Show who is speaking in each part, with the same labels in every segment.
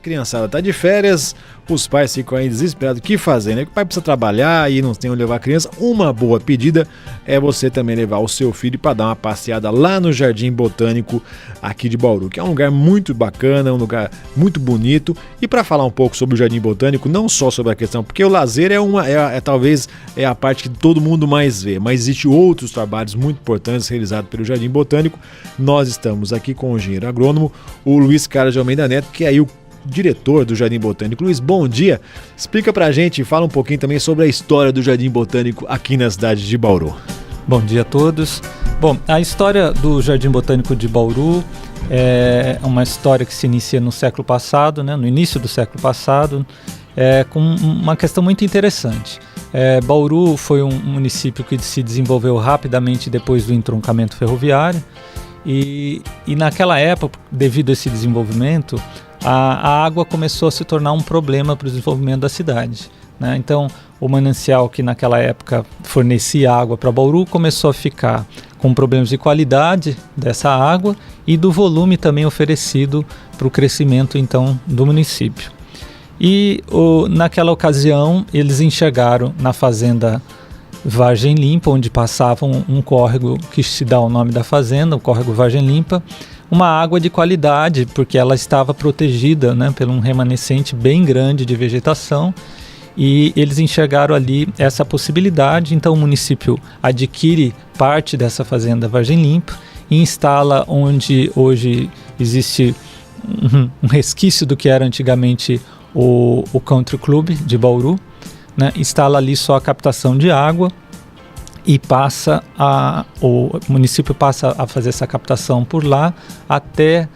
Speaker 1: criançada tá de férias, os pais ficam aí desesperados, o que fazer, né? O pai precisa trabalhar e não tem onde levar a criança. Uma boa pedida é você também levar o seu filho para dar uma passeada lá no Jardim Botânico aqui de Bauru, que é um lugar muito bacana, um lugar muito bonito. E para falar um pouco sobre o Jardim Botânico, não só sobre a questão, porque o lazer talvez a parte que todo mundo mais vê, mas existe outros trabalhos muito importantes realizados pelo Jardim Botânico. Nós estamos aqui com o engenheiro agrônomo, o Luiz Carlos de Almeida Neto, que é aí o diretor do Jardim Botânico. Luiz, bom dia. Explica pra gente, fala um pouquinho também sobre a história do Jardim Botânico aqui na cidade de Bauru.
Speaker 2: Bom dia a todos. Bom, a história do Jardim Botânico de Bauru é uma história que se inicia no século passado, né, no início do século passado, com uma questão muito interessante. Bauru foi um município que se desenvolveu rapidamente depois do entroncamento ferroviário e naquela época, devido a esse desenvolvimento, a água começou a se tornar um problema para o desenvolvimento da cidade, né? Então, o manancial que naquela época fornecia água para Bauru começou a ficar com problemas de qualidade dessa água e do volume também oferecido para o crescimento então do município. E naquela ocasião eles enxergaram na fazenda Vargem Limpa, onde passava um córrego que se dá o nome da fazenda, o córrego Vargem Limpa, uma água de qualidade, porque ela estava protegida, né, por um remanescente bem grande de vegetação, e eles enxergaram ali essa possibilidade. Então o município adquire parte dessa fazenda Vargem Limpa e instala onde hoje existe um resquício do que era antigamente o Country Club de Bauru, né, instala ali só a captação de água e o município passa a fazer essa captação por lá até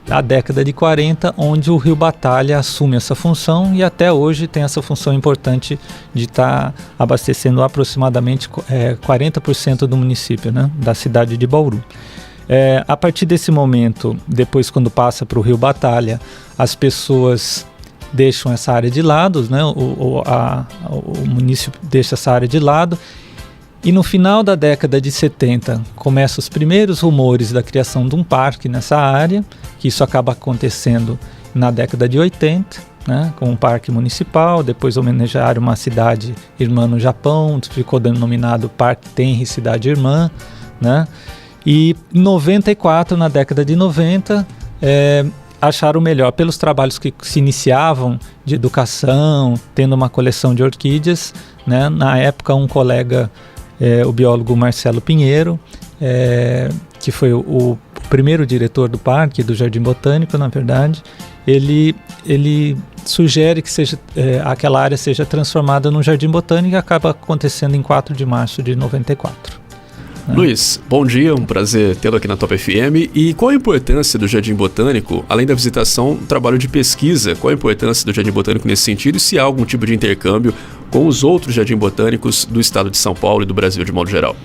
Speaker 2: a década de 40, onde o Rio Batalha assume essa função e até hoje tem essa função importante de estar abastecendo aproximadamente 40% do município, né, da cidade de Bauru. A partir desse momento, depois quando passa para o Rio Batalha, as pessoas deixam essa área de lado, né, o município deixa essa área de lado. E no final da década de 70 começam os primeiros rumores da criação de um parque nessa área, que isso acaba acontecendo na década de 80, né, com um parque municipal. Depois homenagearam uma cidade irmã no Japão, ficou denominado Parque Tenri Cidade Irmã, né? E em 94, na década de 90, acharam melhor, pelos trabalhos que se iniciavam de educação, tendo uma coleção de orquídeas, né? Na época um colega, o biólogo Marcelo Pinheiro, que foi o primeiro diretor do parque, do Jardim Botânico, na verdade, ele sugere que aquela área seja transformada num Jardim Botânico, e acaba acontecendo em 4 de março de 94.
Speaker 3: Luiz, bom dia, um prazer tê-lo aqui na Top FM. E qual a importância do Jardim Botânico, além da visitação, trabalho de pesquisa? Qual a importância do Jardim Botânico nesse sentido e se há algum tipo de intercâmbio com os outros jardins botânicos do estado de São Paulo e do Brasil de modo geral?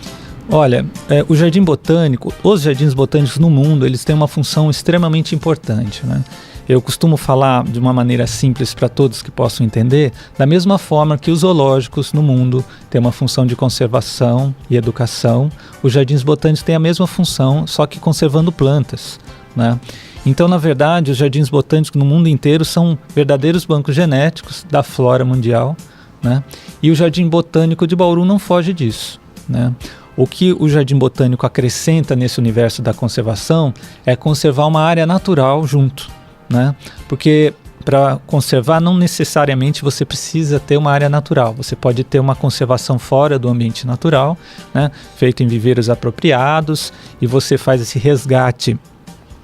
Speaker 2: Olha, o Jardim Botânico, os jardins botânicos no mundo, eles têm uma função extremamente importante, né? Eu costumo falar de uma maneira simples para todos que possam entender, da mesma forma que os zoológicos no mundo têm uma função de conservação e educação, os jardins botânicos têm a mesma função, só que conservando plantas, né? Então, na verdade, os jardins botânicos no mundo inteiro são verdadeiros bancos genéticos da flora mundial, né? E o Jardim Botânico de Bauru não foge disso, né? O que o Jardim Botânico acrescenta nesse universo da conservação é conservar uma área natural junto, né? Porque para conservar não necessariamente você precisa ter uma área natural, você pode ter uma conservação fora do ambiente natural, né? Feito em viveiros apropriados, e você faz esse resgate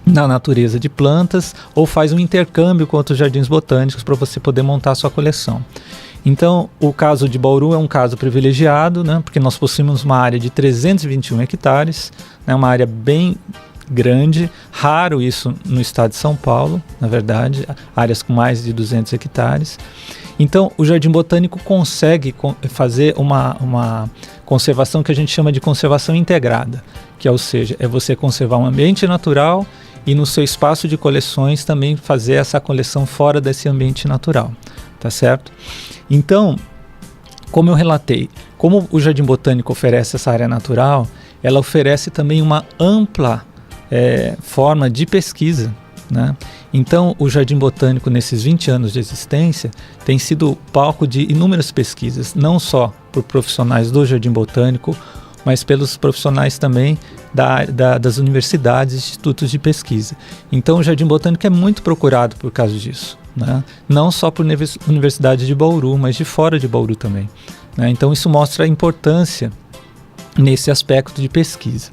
Speaker 2: na natureza de plantas ou faz um intercâmbio com outros jardins botânicos para você poder montar a sua coleção. Então, o caso de Bauru é um caso privilegiado, né? Porque nós possuímos uma área de 321 hectares, né? Uma área bem grande, raro isso no estado de São Paulo, na verdade, áreas com mais de 200 hectares. Então, o Jardim Botânico consegue fazer uma conservação que a gente chama de conservação integrada, que ou seja, é você conservar um ambiente natural e no seu espaço de coleções também fazer essa coleção fora desse ambiente natural, tá certo? Então, como eu relatei, como o Jardim Botânico oferece essa área natural, ela oferece também uma ampla forma de pesquisa, né? Então, o Jardim Botânico, nesses 20 anos de existência, tem sido palco de inúmeras pesquisas, não só por profissionais do Jardim Botânico, mas pelos profissionais também das universidades e institutos de pesquisa. Então, o Jardim Botânico é muito procurado por causa disso, né? Não só por Universidade de Bauru, mas de fora de Bauru também, né? Então, isso mostra a importância nesse aspecto de pesquisa.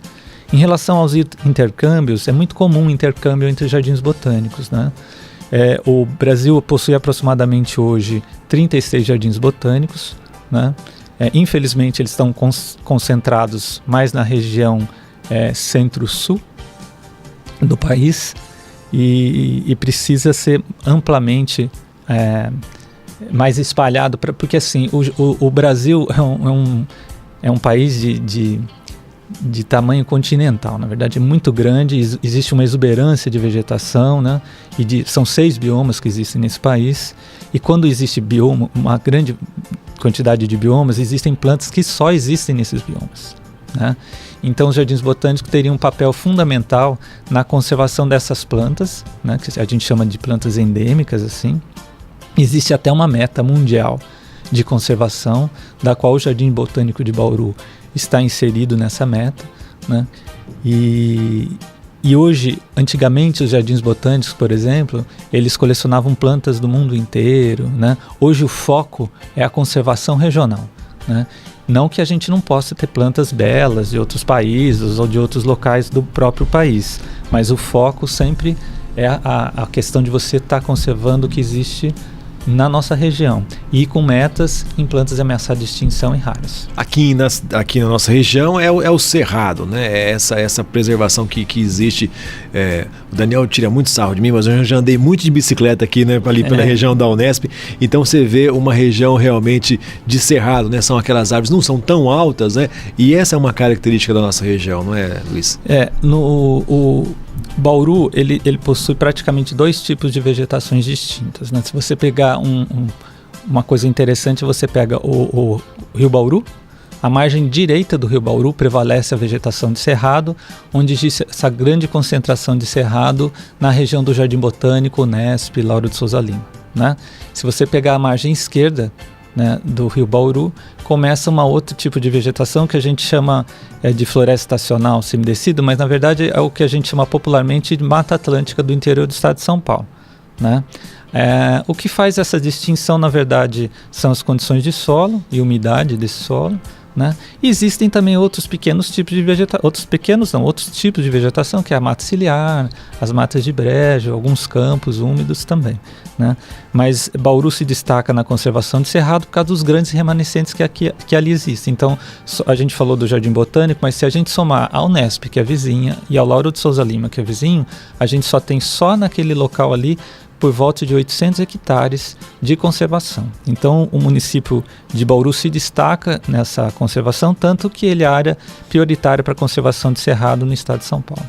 Speaker 2: Em relação aos intercâmbios, é muito comum o intercâmbio entre jardins botânicos, né? O Brasil possui aproximadamente hoje 36 jardins botânicos, né? Infelizmente, eles estão concentrados mais na região centro-sul do país e precisa ser amplamente mais espalhado, porque assim, o Brasil é um país de tamanho continental, na verdade é muito grande, existe uma exuberância de vegetação, né? São 6 biomas que existem nesse país, e quando existe bioma, uma grande quantidade de biomas, existem plantas que só existem nesses biomas, né? Então os jardins botânicos teriam um papel fundamental na conservação dessas plantas, né? Que a gente chama de plantas endêmicas, assim. Existe até uma meta mundial de conservação, da qual o Jardim Botânico de Bauru está inserido nessa meta, né? E hoje, antigamente, os jardins botânicos, por exemplo, eles colecionavam plantas do mundo inteiro, né? Hoje o foco é a conservação regional, né? Não que a gente não possa ter plantas belas de outros países ou de outros locais do próprio país, mas o foco sempre é a questão de você estar conservando o que existe na nossa região e com metas em plantas ameaçadas de extinção e raras.
Speaker 1: Aqui na nossa região é o cerrado, né? É essa preservação que existe. O Daniel tira muito sarro de mim, mas eu já andei muito de bicicleta aqui, né, ali pela região da Unesp. Então você vê uma região realmente de cerrado, né? São aquelas árvores, não são tão altas, né? E essa é uma característica da nossa região, não é, Luiz? O Bauru, ele possui praticamente 2 tipos de vegetações distintas, né? Se você pegar uma coisa interessante, você pega o Rio Bauru, a margem direita do Rio Bauru prevalece a vegetação de cerrado, onde existe essa grande concentração de cerrado na região do Jardim Botânico, Unesp, Lauro de Souza Lima, né? Se você pegar a margem esquerda, né, do Rio Bauru, começa outro tipo de vegetação que a gente chama de floresta estacional semidecida, mas na verdade é o que a gente chama popularmente de Mata Atlântica do interior do estado de São Paulo, né? O que faz essa distinção, na verdade, são as condições de solo e umidade desse solo, né? E existem também outros tipos de vegetação, que é a mata ciliar, as matas de brejo, alguns campos úmidos também, né? Mas Bauru se destaca na conservação de cerrado por causa dos grandes remanescentes que ali existem. Então, a gente falou do Jardim Botânico, mas se a gente somar a Unesp, que é vizinha, e ao Lauro de Souza Lima, que é vizinho, a gente só tem naquele local ali por volta de 800 hectares de conservação. Então, o município de Bauru se destaca nessa conservação, tanto que ele é área prioritária para a conservação de cerrado no estado de São Paulo.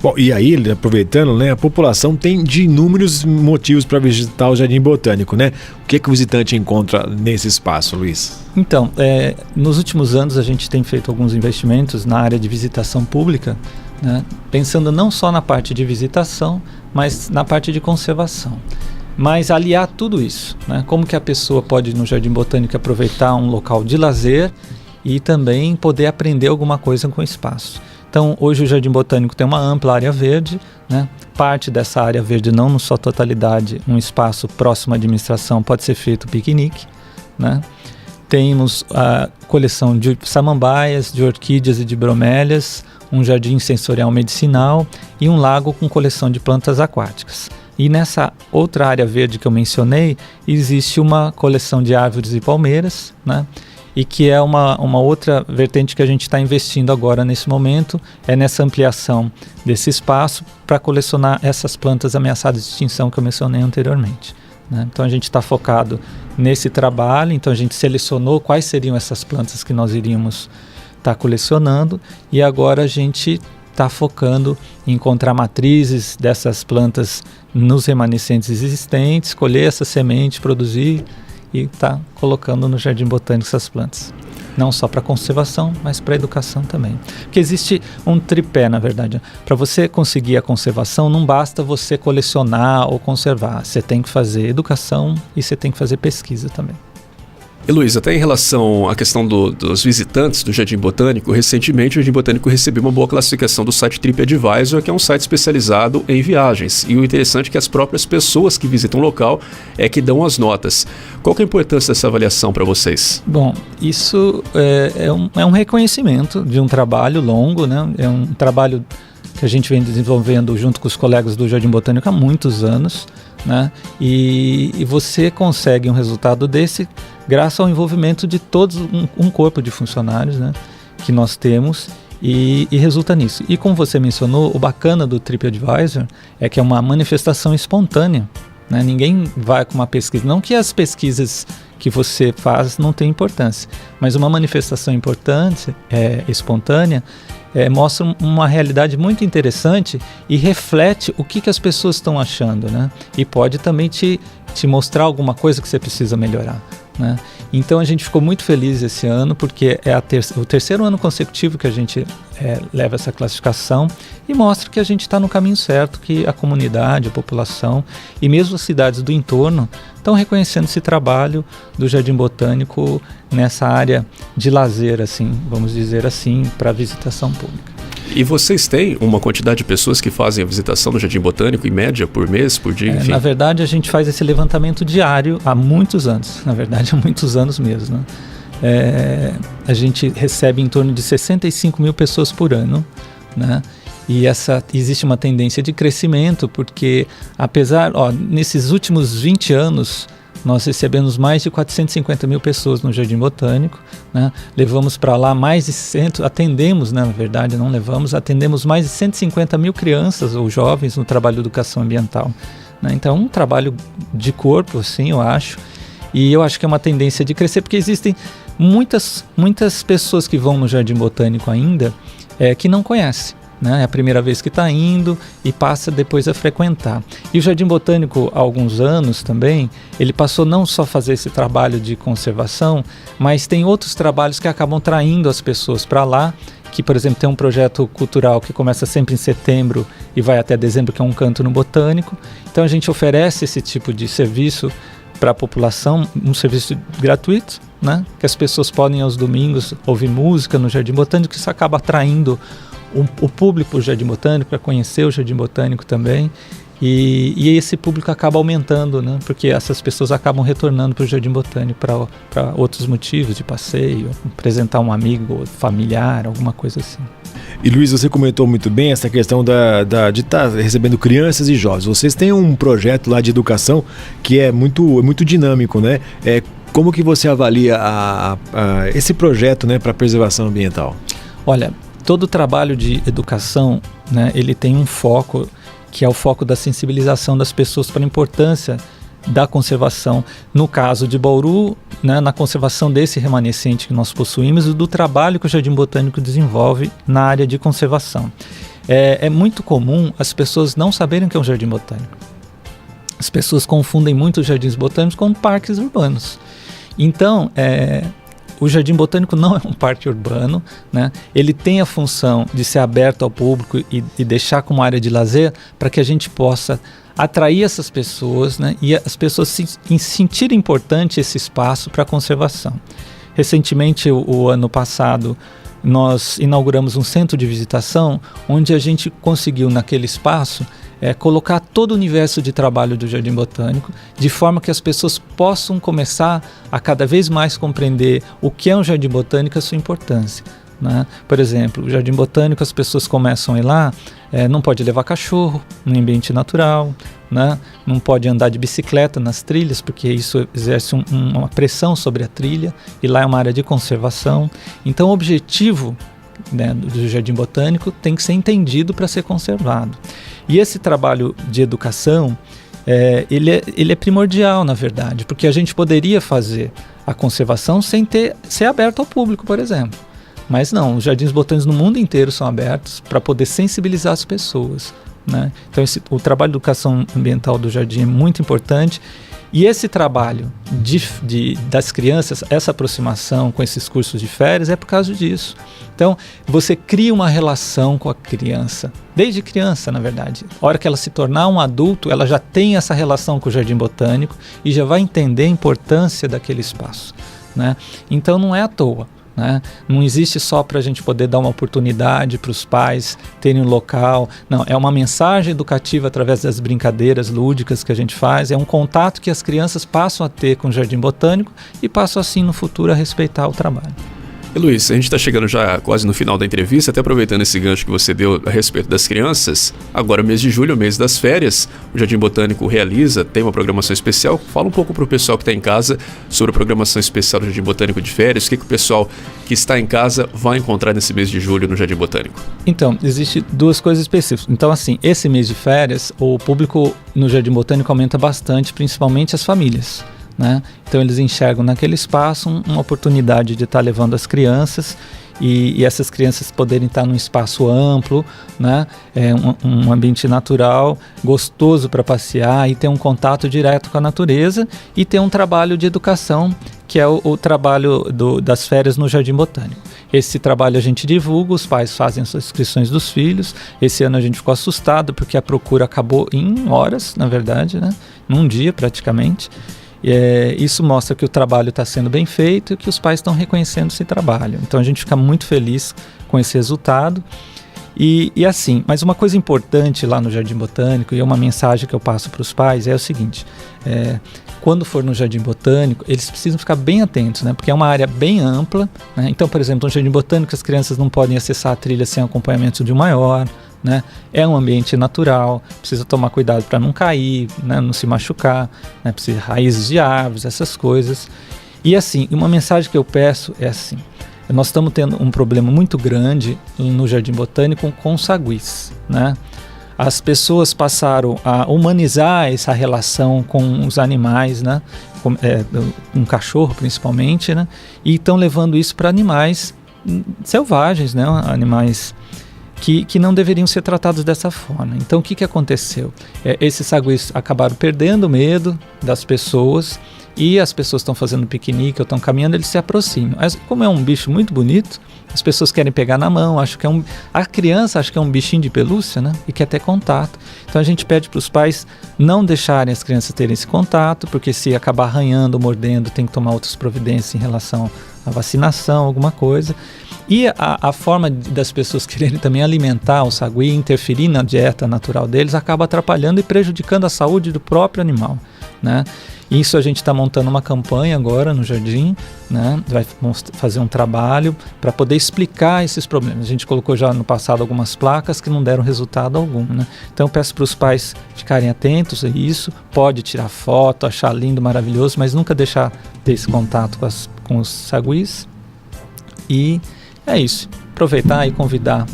Speaker 1: Bom, e aí, aproveitando, né, a população tem de inúmeros motivos para visitar o Jardim Botânico, né? O que o visitante encontra nesse espaço, Luiz?
Speaker 2: Então, nos últimos anos a gente tem feito alguns investimentos na área de visitação pública, né, pensando não só na parte de visitação, mas na parte de conservação. Mas aliar tudo isso, né? Como que a pessoa pode, no Jardim Botânico, aproveitar um local de lazer e também poder aprender alguma coisa com o espaço. Então, hoje o Jardim Botânico tem uma ampla área verde, né? Parte dessa área verde, não na sua totalidade, um espaço próximo à administração, pode ser feito piquenique, né? Temos a coleção de samambaias, de orquídeas e de bromélias, um jardim sensorial medicinal e um lago com coleção de plantas aquáticas. E nessa outra área verde que eu mencionei, existe uma coleção de árvores e palmeiras, né? E que é uma outra vertente que a gente está investindo agora nesse momento, é nessa ampliação desse espaço para colecionar essas plantas ameaçadas de extinção que eu mencionei anteriormente, né? Então a gente está focado nesse trabalho, então a gente selecionou quais seriam essas plantas que nós iríamos estar colecionando e agora a gente está focando em encontrar matrizes dessas plantas nos remanescentes existentes, colher essa semente, produzir e está colocando no Jardim Botânico essas plantas. Não só para conservação, mas para educação também. Porque existe um tripé, na verdade. Para você conseguir a conservação, não basta você colecionar ou conservar. Você tem que fazer educação e você tem que fazer pesquisa também.
Speaker 3: E Luiz, até em relação à questão dos visitantes do Jardim Botânico, recentemente o Jardim Botânico recebeu uma boa classificação do site TripAdvisor, que é um site especializado em viagens. E o interessante é que as próprias pessoas que visitam o local é que dão as notas. Qual que é a importância dessa avaliação para vocês?
Speaker 2: Bom, isso é um reconhecimento de um trabalho longo, né? É um trabalho que a gente vem desenvolvendo junto com os colegas do Jardim Botânico há muitos anos, né? E você consegue um resultado desse graças ao envolvimento de todos um corpo de funcionários, né, que nós temos e resulta nisso. E como você mencionou, o bacana do TripAdvisor é que é uma manifestação espontânea, né? Ninguém vai com uma pesquisa, não que as pesquisas que você faz não tenham importância, mas uma manifestação importante, espontânea, mostra uma realidade muito interessante e reflete o que as pessoas estão achando, né? E pode também te mostrar alguma coisa que você precisa melhorar, né? Então a gente ficou muito feliz esse ano, porque é o terceiro ano consecutivo que a gente leva essa classificação e mostra que a gente está no caminho certo, que a comunidade, a população e mesmo as cidades do entorno estão reconhecendo esse trabalho do Jardim Botânico nessa área de lazer, assim, vamos dizer assim, para visitação pública.
Speaker 3: E vocês têm uma quantidade de pessoas que fazem a visitação do Jardim Botânico, em média, por mês, por dia, enfim?
Speaker 2: Na verdade, a gente faz esse levantamento diário há muitos anos. Na verdade, há muitos anos mesmo, né? A gente recebe em torno de 65 mil pessoas por ano, né? E existe uma tendência de crescimento, porque nesses últimos 20 anos, nós recebemos mais de 450 mil pessoas no Jardim Botânico, né? Levamos para lá mais de atendemos, né, na verdade, não levamos, atendemos mais de 150 mil crianças ou jovens no trabalho de educação ambiental, né? Então, um trabalho de corpo, assim, eu acho, e eu acho que é uma tendência de crescer, porque existem muitas pessoas que vão no Jardim Botânico ainda que não conhecem, né? É a primeira vez que está indo e passa depois a frequentar. E o Jardim Botânico, há alguns anos também, ele passou não só a fazer esse trabalho de conservação, mas tem outros trabalhos que acabam traindo as pessoas para lá, que, por exemplo, tem um projeto cultural que começa sempre em setembro e vai até dezembro, que é um canto no Botânico. Então a gente oferece esse tipo de serviço para a população, um serviço gratuito, né? Que as pessoas podem aos domingos ouvir música no Jardim Botânico, isso acaba atraindo o público do Jardim Botânico para conhecer o Jardim Botânico também, e esse público acaba aumentando, né? Porque essas pessoas acabam retornando para o Jardim Botânico para outros motivos de passeio, apresentar um amigo familiar, alguma coisa assim.
Speaker 1: E Luiz, você comentou muito bem essa questão de estar recebendo crianças e jovens. Vocês têm um projeto lá de educação que é muito dinâmico, né? Como que você avalia esse projeto, né, para a preservação ambiental?
Speaker 2: Olha, todo o trabalho de educação, né, ele tem um foco, que é o foco da sensibilização das pessoas para a importância da conservação. No caso de Bauru, né, na conservação desse remanescente que nós possuímos e do trabalho que o Jardim Botânico desenvolve na área de conservação. É muito comum as pessoas não saberem o que é um jardim botânico. As pessoas confundem muito os jardins botânicos com parques urbanos. Então, o Jardim Botânico não é um parque urbano, né? Ele tem a função de ser aberto ao público e deixar como área de lazer para que a gente possa atrair essas pessoas, né? E as pessoas sentirem importante esse espaço para a conservação. Recentemente, o ano passado, nós inauguramos um centro de visitação onde a gente conseguiu naquele espaço colocar todo o universo de trabalho do Jardim Botânico, de forma que as pessoas possam começar a cada vez mais compreender o que é um Jardim Botânico e a sua importância, né? Por exemplo, o Jardim Botânico, as pessoas começam a ir lá, não pode levar cachorro no ambiente natural, né? Não pode andar de bicicleta nas trilhas, porque isso exerce uma pressão sobre a trilha, e lá é uma área de conservação. Então o objetivo, né, do Jardim Botânico tem que ser entendido para ser conservado. E esse trabalho de educação, ele é primordial, na verdade, porque a gente poderia fazer a conservação sem ser aberto ao público, por exemplo. Mas não, os jardins botânicos no mundo inteiro são abertos para poder sensibilizar as pessoas, né? Então o trabalho de educação ambiental do jardim é muito importante E esse trabalho das crianças, essa aproximação com esses cursos de férias é por causa disso. Então, você cria uma relação com a criança, desde criança, na verdade. A hora que ela se tornar um adulto, ela já tem essa relação com o Jardim Botânico e já vai entender a importância daquele espaço, né? Então, não é à toa. Né? Não existe só para a gente poder dar uma oportunidade para os pais terem um local. Não, é uma mensagem educativa através das brincadeiras lúdicas que a gente faz. É um contato que as crianças passam a ter com o Jardim Botânico e passam assim no futuro a respeitar o trabalho.
Speaker 3: E Luiz, a gente está chegando já quase no final da entrevista, até aproveitando esse gancho que você deu a respeito das crianças. Agora, mês de julho, mês das férias, o Jardim Botânico tem uma programação especial. Fala um pouco para o pessoal que está em casa sobre a programação especial do Jardim Botânico de férias. O que o pessoal que está em casa vai encontrar nesse mês de julho no Jardim Botânico?
Speaker 2: Então, existem duas coisas específicas. Então, assim, esse mês de férias, o público no Jardim Botânico aumenta bastante, principalmente as famílias. Né? Então eles enxergam naquele espaço uma oportunidade de estar levando as crianças e essas crianças poderem estar num espaço amplo, né? Um ambiente natural, gostoso para passear e ter um contato direto com a natureza e ter um trabalho de educação, que é o trabalho das férias no Jardim Botânico. Esse trabalho a gente divulga, os pais fazem as inscrições dos filhos. Esse ano a gente ficou assustado porque a procura acabou em horas, na verdade, né? Num dia praticamente. Isso mostra que o trabalho está sendo bem feito e que os pais estão reconhecendo esse trabalho. Então a gente fica muito feliz com esse resultado. E assim, mas uma coisa importante lá no Jardim Botânico, e é uma mensagem que eu passo para os pais, é o seguinte: quando for no Jardim Botânico, eles precisam ficar bem atentos, né? Porque é uma área bem ampla, né? Então, por exemplo, no Jardim Botânico as crianças não podem acessar a trilha sem acompanhamento de um maior, né? É um ambiente natural, precisa tomar cuidado para não cair, né? Não se machucar, né? Precisa de raízes de árvores, essas coisas. E assim, uma mensagem que eu peço é assim: nós estamos tendo um problema muito grande no Jardim Botânico com saguis, né? As pessoas passaram a humanizar essa relação com os animais, né? Um cachorro principalmente, né? E estão levando isso para animais selvagens, né? Animais que não deveriam ser tratados dessa forma. Então o que aconteceu? Esses saguis acabaram perdendo o medo das pessoas e as pessoas estão fazendo piquenique ou estão caminhando, eles se aproximam. Mas como é um bicho muito bonito, as pessoas querem pegar na mão, a criança acha que é um bichinho de pelúcia, né? E quer ter contato. Então a gente pede para os pais não deixarem as crianças terem esse contato, porque se acabar arranhando ou mordendo, tem que tomar outras providências em relação à vacinação, alguma coisa. E a forma das pessoas quererem também alimentar o sagui, interferir na dieta natural deles, acaba atrapalhando e prejudicando a saúde do próprio animal, né? Isso a gente está montando uma campanha agora no jardim, né? Vai fazer um trabalho para poder explicar esses problemas. A gente colocou já no passado algumas placas que não deram resultado algum, né? Então eu peço para os pais ficarem atentos a isso. Pode tirar foto, achar lindo, maravilhoso, mas nunca deixar ter esse contato com os saguis. E é isso. Aproveitar e convidar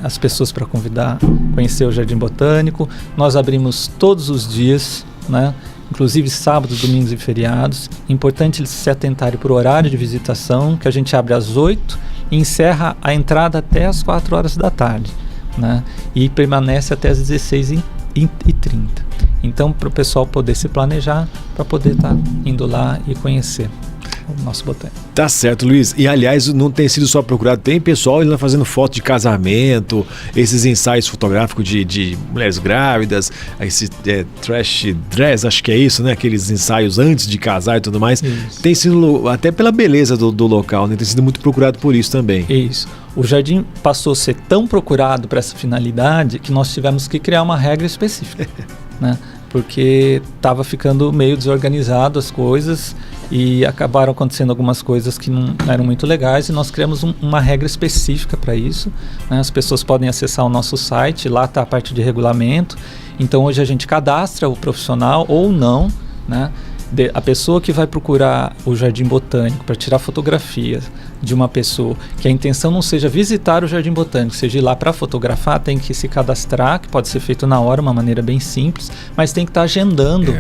Speaker 2: as pessoas para conhecer o Jardim Botânico. Nós abrimos todos os dias, né? Inclusive sábados, domingos e feriados. É importante eles se atentarem para o horário de visitação, que a gente abre às 8 e encerra a entrada até às 4 horas da tarde, né? E permanece até às 16h30. Então, para o pessoal poder se planejar, para poder estar indo lá e conhecer o nosso botânico.
Speaker 1: Tá certo, Luiz. E aliás, não tem sido só procurado, tem pessoal indo fazendo foto de casamento, esses ensaios fotográficos de mulheres grávidas, esse trash dress, acho que é isso, né? Aqueles ensaios antes de casar e tudo mais. Isso. Tem sido, até pela beleza do local, né? Tem sido muito procurado por isso também.
Speaker 2: Isso. O jardim passou a ser tão procurado para essa finalidade que nós tivemos que criar uma regra específica, né? Porque estava ficando meio desorganizado as coisas e acabaram acontecendo algumas coisas que não eram muito legais e nós criamos uma regra específica para isso, né? As pessoas podem acessar o nosso site, lá está a parte de regulamento. Então hoje a gente cadastra o profissional ou não, né? A pessoa que vai procurar o Jardim Botânico para tirar fotografias de uma pessoa, que a intenção não seja visitar o Jardim Botânico, seja ir lá para fotografar, tem que se cadastrar, que pode ser feito na hora, uma maneira bem simples, mas tem que estar agendando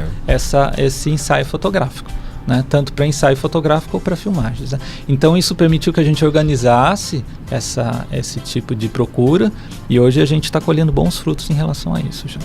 Speaker 2: esse ensaio fotográfico, né? Tanto para ensaio fotográfico ou para filmagens, né? Então isso permitiu que a gente organizasse esse tipo de procura e hoje a gente está colhendo bons frutos em relação a isso já.